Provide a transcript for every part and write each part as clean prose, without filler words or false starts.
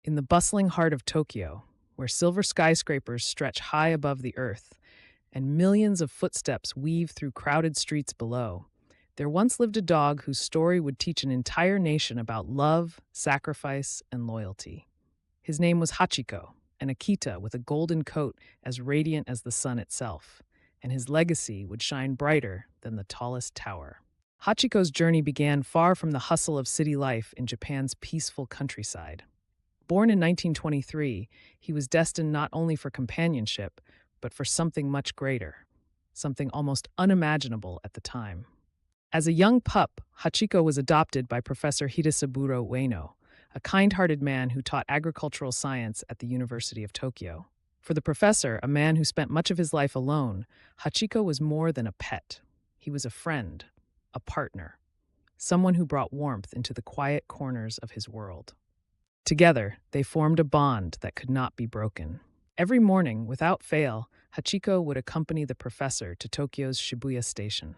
In the bustling heart of Tokyo, where silver skyscrapers stretch high above the earth and millions of footsteps weave through crowded streets below, there once lived a dog whose story would teach an entire nation about love, sacrifice, and loyalty. His name was Hachiko, an Akita with a golden coat as radiant as the sun itself, and his legacy would shine brighter than the tallest tower. Hachiko's journey began far from the hustle of city life in Japan's peaceful countryside. Born in 1923, he was destined not only for companionship, but for something much greater, something almost unimaginable at the time. As a young pup, Hachiko was adopted by Professor Hidesaburo Ueno, a kind-hearted man who taught agricultural science at the University of Tokyo. For the professor, a man who spent much of his life alone, Hachiko was more than a pet. He was a friend, a partner, someone who brought warmth into the quiet corners of his world. Together, they formed a bond that could not be broken. Every morning, without fail, Hachiko would accompany the professor to Tokyo's Shibuya station.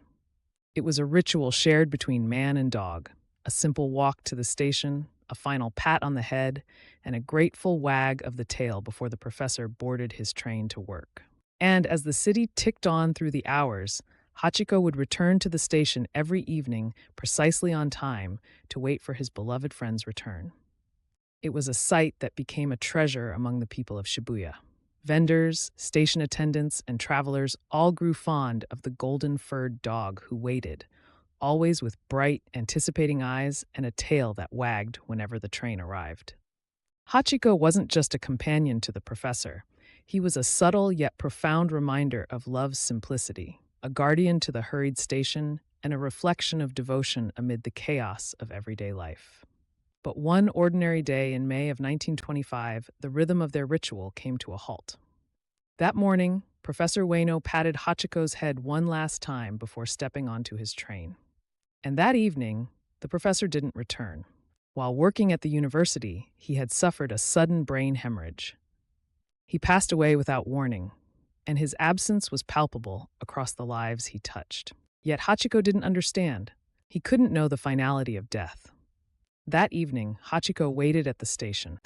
It was a ritual shared between man and dog, a simple walk to the station, a final pat on the head, and a grateful wag of the tail before the professor boarded his train to work. And as the city ticked on through the hours, Hachiko would return to the station every evening precisely on time to wait for his beloved friend's return. It was a sight that became a treasure among the people of Shibuya. Vendors, station attendants, and travelers all grew fond of the golden-furred dog who waited, always with bright, anticipating eyes and a tail that wagged whenever the train arrived. Hachiko wasn't just a companion to the professor. He was a subtle yet profound reminder of love's simplicity, a guardian to the hurried station, and a reflection of devotion amid the chaos of everyday life. But one ordinary day in May of 1925, the rhythm of their ritual came to a halt. That morning, Professor Ueno patted Hachiko's head one last time before stepping onto his train. And that evening, the professor didn't return. While working at the university, he had suffered a sudden brain hemorrhage. He passed away without warning, and his absence was palpable across the lives he touched. Yet Hachiko didn't understand. He couldn't know the finality of death. That evening, Hachiko waited at the station.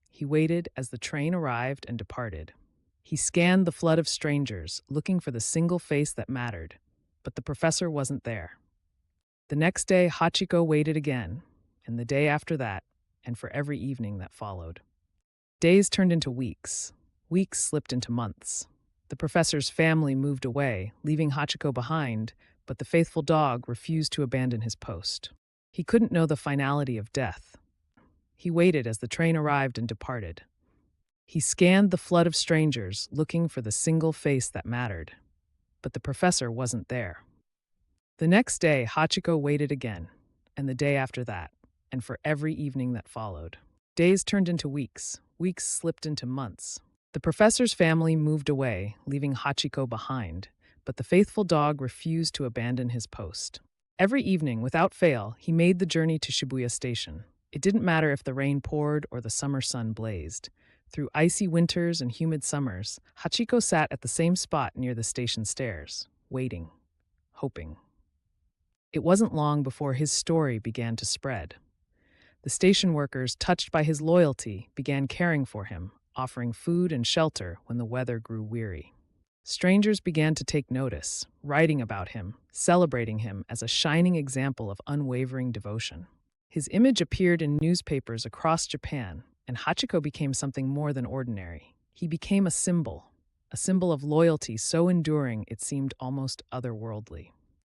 He waited as the train arrived and departed. He scanned the flood of strangers, looking for the single face that mattered, but the professor wasn't there. The next day, Hachiko waited again, and the day after that, and for every evening that followed. Days turned into weeks. Weeks slipped into months. The professor's family moved away, leaving Hachiko behind, but the faithful dog refused to abandon his post. He couldn't know the finality of death. He waited as the train arrived and departed. He scanned the flood of strangers, looking for the single face that mattered, but the professor wasn't there. The next day, Hachiko waited again, and the day after that, and for every evening that followed. Days turned into weeks. Weeks slipped into months. The professor's family moved away, leaving Hachiko behind, but the faithful dog refused to abandon his post. Every evening, without fail, he made the journey to Shibuya Station. It didn't matter if the rain poured or the summer sun blazed. Through icy winters and humid summers, Hachiko sat at the same spot near the station stairs, waiting, hoping. It wasn't long before his story began to spread. The station workers, touched by his loyalty, began caring for him, offering food and shelter when the weather grew weary. Strangers began to take notice, writing about him, celebrating him as a shining example of unwavering devotion. His image appeared in newspapers across Japan, and Hachiko became something more than ordinary. He became a symbol of loyalty so enduring it seemed almost otherworldly.